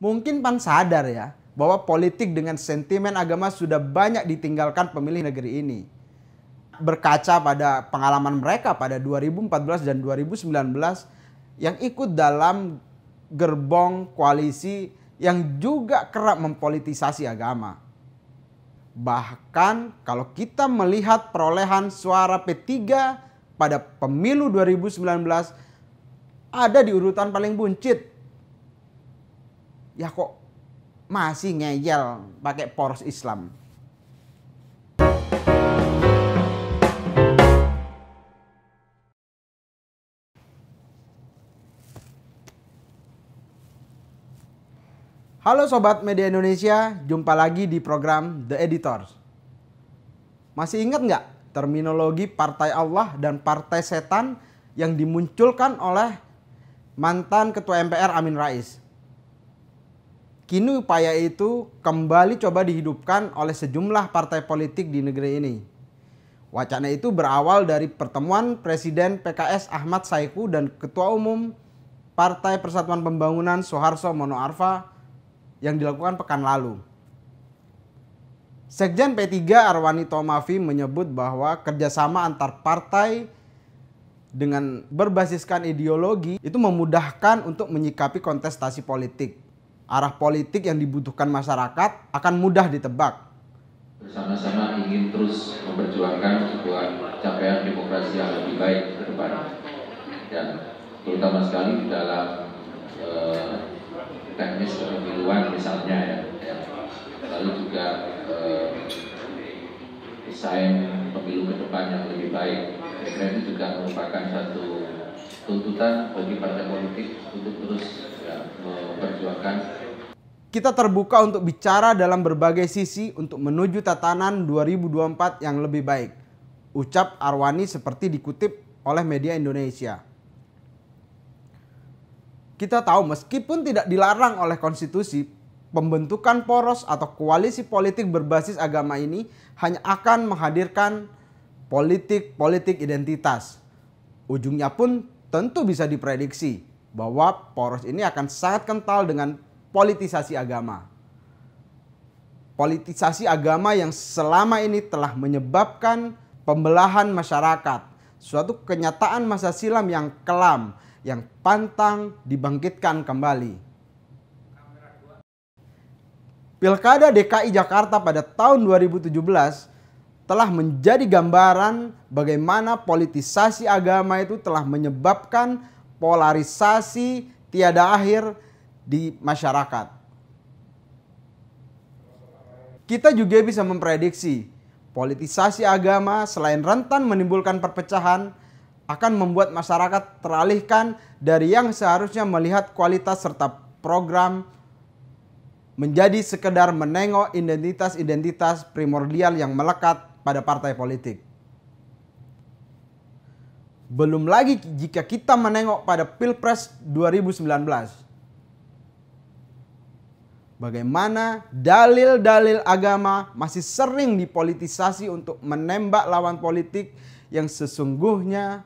Mungkin PAN sadar ya bahwa politik dengan sentimen agama sudah banyak ditinggalkan pemilih negeri ini. Berkaca pada pengalaman mereka pada 2014 dan 2019 yang ikut dalam gerbong koalisi yang juga kerap mempolitisasi agama. Bahkan kalau kita melihat perolehan suara P3 pada pemilu 2019 ada di urutan paling buncit. Ya kok masih ngeyel pakai poros Islam. Halo Sobat Media Indonesia, jumpa lagi di program The Editors. Masih ingat nggak terminologi Partai Allah dan Partai Setan yang dimunculkan oleh mantan Ketua MPR Amin Rais? Kini upaya itu kembali coba dihidupkan oleh sejumlah partai politik di negeri ini. Wacana itu berawal dari pertemuan Presiden PKS Ahmad Saiku dan Ketua Umum Partai Persatuan Pembangunan Soeharto Mono Arfa yang dilakukan pekan lalu. Sekjen P3 Arwani Tomafi menyebut bahwa kerjasama antar partai dengan berbasiskan ideologi itu memudahkan untuk menyikapi kontestasi politik. Arah politik yang dibutuhkan masyarakat akan mudah ditebak. Bersama-sama ingin terus memperjuangkan sebuah capaian demokrasi yang lebih baik ke depan. Dan terutama sekali di dalam teknis kepemiluan misalnya ya. Lalu juga desain pemilu ke depan yang lebih baik. Karena itu juga merupakan satu tuntutan bagi partai politik untuk terus ya, memperjuangkan. Kita terbuka untuk bicara dalam berbagai sisi untuk menuju tatanan 2024 yang lebih baik. Ucap Arwani seperti dikutip oleh media Indonesia. Kita tahu meskipun tidak dilarang oleh konstitusi, pembentukan poros atau koalisi politik berbasis agama ini hanya akan menghadirkan politik identitas. Ujungnya pun tentu bisa diprediksi bahwa poros ini akan sangat kental dengan politisasi agama. Politisasi agama yang selama ini telah menyebabkan pembelahan masyarakat, suatu kenyataan masa silam yang kelam, yang pantang dibangkitkan kembali. Pilkada DKI Jakarta pada tahun 2017 telah menjadi gambaran bagaimana politisasi agama itu telah menyebabkan polarisasi tiada akhir di masyarakat. Kita juga bisa memprediksi politisasi agama selain rentan menimbulkan perpecahan, akan membuat masyarakat teralihkan dari yang seharusnya melihat kualitas serta program menjadi sekedar menengok identitas-identitas primordial yang melekat pada partai politik. Belum lagi jika kita menengok pada Pilpres 2019. Bagaimana dalil-dalil agama masih sering dipolitisasi untuk menembak lawan politik yang sesungguhnya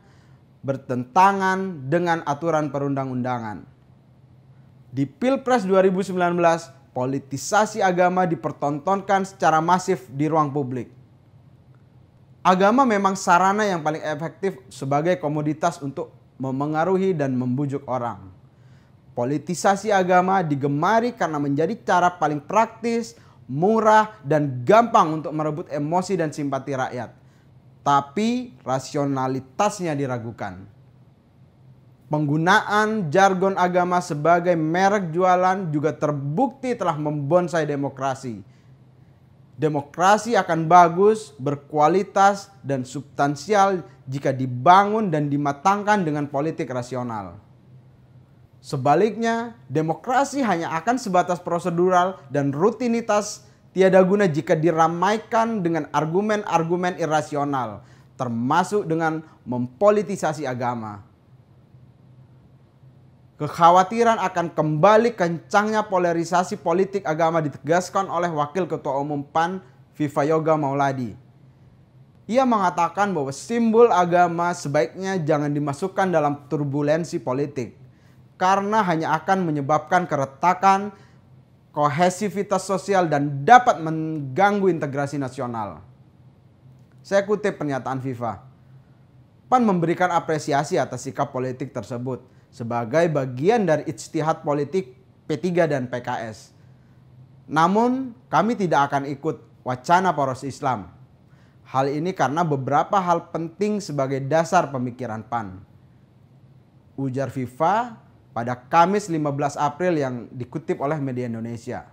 bertentangan dengan aturan perundang-undangan. Di Pilpres 2019, politisasi agama dipertontonkan secara masif di ruang publik. Agama memang sarana yang paling efektif sebagai komoditas untuk memengaruhi dan membujuk orang. Politisasi agama digemari karena menjadi cara paling praktis, murah, dan gampang untuk merebut emosi dan simpati rakyat. Tapi rasionalitasnya diragukan. Penggunaan jargon agama sebagai merek jualan juga terbukti telah membonsai demokrasi. Demokrasi akan bagus, berkualitas, dan substansial jika dibangun dan dimatangkan dengan politik rasional. Sebaliknya, demokrasi hanya akan sebatas prosedural dan rutinitas tiada guna jika diramaikan dengan argumen-argumen irasional, termasuk dengan mempolitisasi agama. Kekhawatiran akan kembali kencangnya polarisasi politik agama ditegaskan oleh Wakil Ketua Umum PAN, Viva Yoga Mauladi. Ia mengatakan bahwa simbol agama sebaiknya jangan dimasukkan dalam turbulensi politik, karena hanya akan menyebabkan keretakan kohesivitas sosial dan dapat mengganggu integrasi nasional. Saya kutip pernyataan FIFA. PAN memberikan apresiasi atas sikap politik tersebut sebagai bagian dari ijtihad politik P3 dan PKS. Namun kami tidak akan ikut wacana poros Islam. Hal ini karena beberapa hal penting sebagai dasar pemikiran PAN. Ujar FIFA pada Kamis 15 April yang dikutip oleh media Indonesia.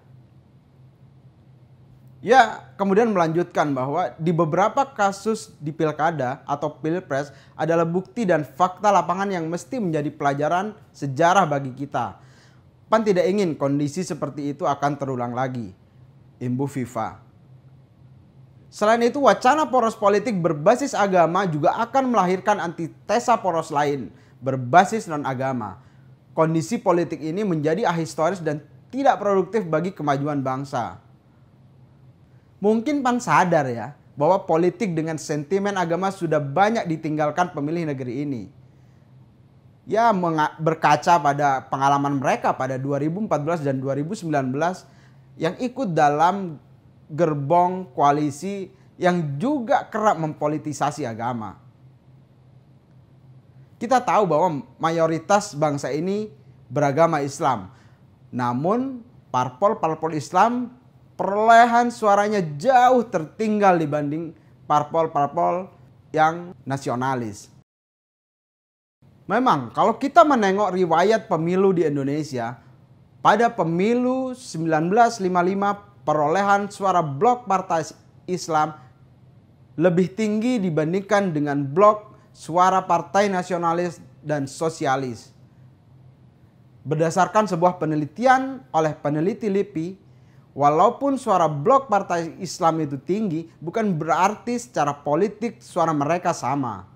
Ya, kemudian melanjutkan bahwa di beberapa kasus di pilkada atau pilpres adalah bukti dan fakta lapangan yang mesti menjadi pelajaran sejarah bagi kita. PAN tidak ingin kondisi seperti itu akan terulang lagi, imbu FIFA. Selain itu, wacana poros politik berbasis agama juga akan melahirkan antitesa poros lain berbasis non-agama. Kondisi politik ini menjadi ahistoris dan tidak produktif bagi kemajuan bangsa. Mungkin PAN sadar ya bahwa politik dengan sentimen agama sudah banyak ditinggalkan pemilih negeri ini. Ya, berkaca pada pengalaman mereka pada 2014 dan 2019 yang ikut dalam gerbong koalisi yang juga kerap mempolitisasi agama. Kita tahu bahwa mayoritas bangsa ini beragama Islam. Namun parpol-parpol Islam perolehan suaranya jauh tertinggal dibanding parpol-parpol yang nasionalis. Memang kalau kita menengok riwayat pemilu di Indonesia, pada pemilu 1955 perolehan suara blok partai Islam lebih tinggi dibandingkan dengan blok suara partai nasionalis dan sosialis. Berdasarkan sebuah penelitian oleh peneliti LIPI, walaupun suara blok partai Islam itu tinggi, bukan berarti secara politik suara mereka sama.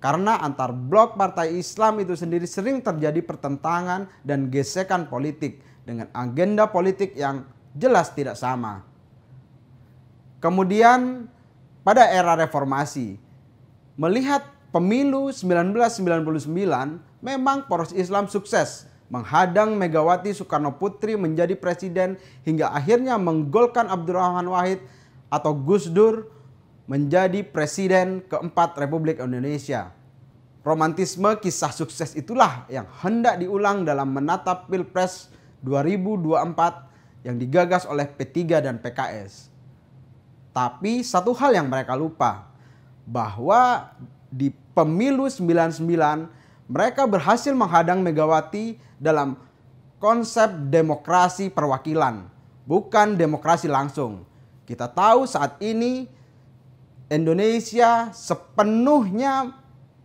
Karena antar blok partai Islam itu sendiri sering terjadi pertentangan dan gesekan politik dengan agenda politik yang jelas tidak sama. Kemudian pada era reformasi, melihat pemilu 1999 memang poros Islam sukses menghadang Megawati Soekarno Putri menjadi presiden hingga akhirnya menggolkan Abdurrahman Wahid atau Gus Dur menjadi presiden keempat Republik Indonesia. Romantisme kisah sukses itulah yang hendak diulang dalam menatap Pilpres 2024 yang digagas oleh P3 dan PKS. Tapi satu hal yang mereka lupa, bahwa di pemilu 99 mereka berhasil menghadang Megawati dalam konsep demokrasi perwakilan, bukan demokrasi langsung. Kita tahu saat ini Indonesia sepenuhnya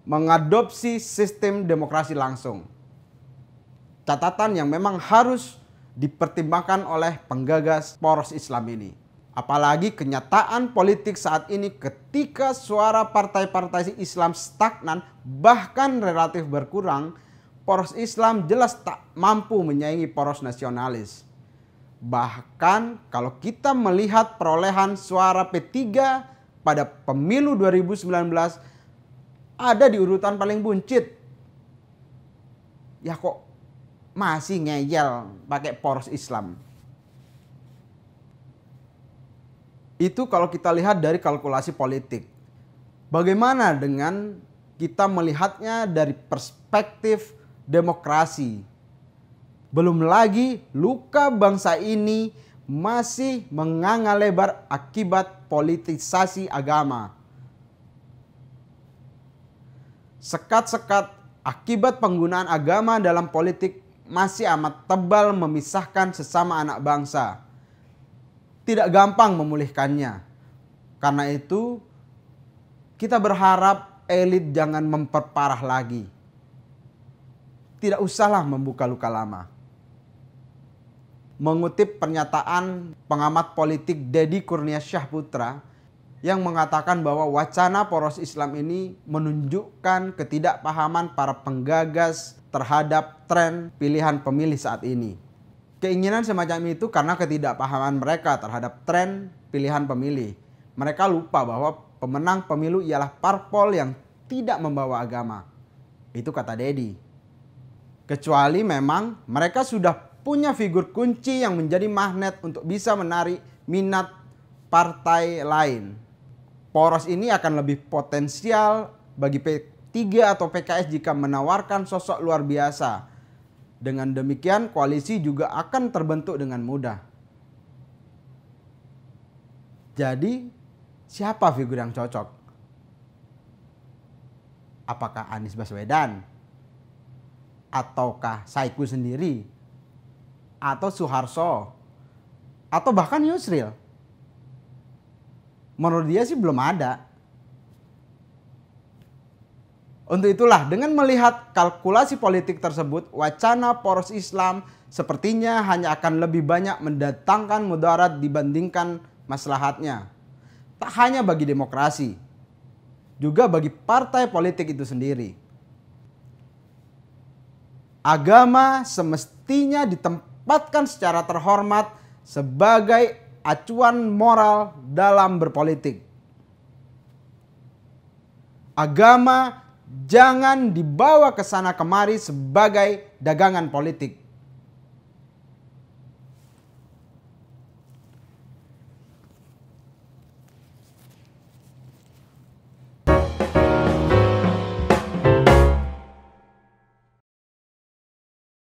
mengadopsi sistem demokrasi langsung. Catatan yang memang harus dipertimbangkan oleh penggagas poros Islam ini. Apalagi kenyataan politik saat ini ketika suara partai-partai Islam stagnan bahkan relatif berkurang, poros Islam jelas tak mampu menyaingi poros nasionalis. Bahkan kalau kita melihat perolehan suara P3 pada pemilu 2019 ada di urutan paling buncit. Ya kok masih ngeyel pakai poros Islam. Itu kalau kita lihat dari kalkulasi politik. Bagaimana dengan kita melihatnya dari perspektif demokrasi? Belum lagi luka bangsa ini masih menganga lebar akibat politisasi agama. Sekat-sekat akibat penggunaan agama dalam politik masih amat tebal memisahkan sesama anak bangsa. Tidak gampang memulihkannya. Karena itu kita berharap elit jangan memperparah lagi. Tidak usahlah membuka luka lama. Mengutip pernyataan pengamat politik Deddy Kurnia Syahputra yang mengatakan bahwa wacana poros Islam ini menunjukkan ketidakpahaman para penggagas terhadap tren pilihan pemilih saat ini. Keinginan semacam itu karena ketidakpahaman mereka terhadap tren pilihan pemilih. Mereka lupa bahwa pemenang pemilu ialah parpol yang tidak membawa agama. Itu kata Deddy. Kecuali memang mereka sudah punya figur kunci yang menjadi magnet untuk bisa menarik minat partai lain. Poros ini akan lebih potensial bagi P3 atau PKS jika menawarkan sosok luar biasa. Dengan demikian, koalisi juga akan terbentuk dengan mudah. Jadi, siapa figur yang cocok? Apakah Anies Baswedan? Ataukah Saiku sendiri? Atau Soeharto? Atau bahkan Yusril? Menurut dia sih belum ada. Untuk itulah, dengan melihat kalkulasi politik tersebut, wacana poros Islam sepertinya hanya akan lebih banyak mendatangkan mudarat dibandingkan maslahatnya. Tak hanya bagi demokrasi, juga bagi partai politik itu sendiri. Agama semestinya ditempatkan secara terhormat sebagai acuan moral dalam berpolitik. Agama jangan dibawa ke sana kemari sebagai dagangan politik.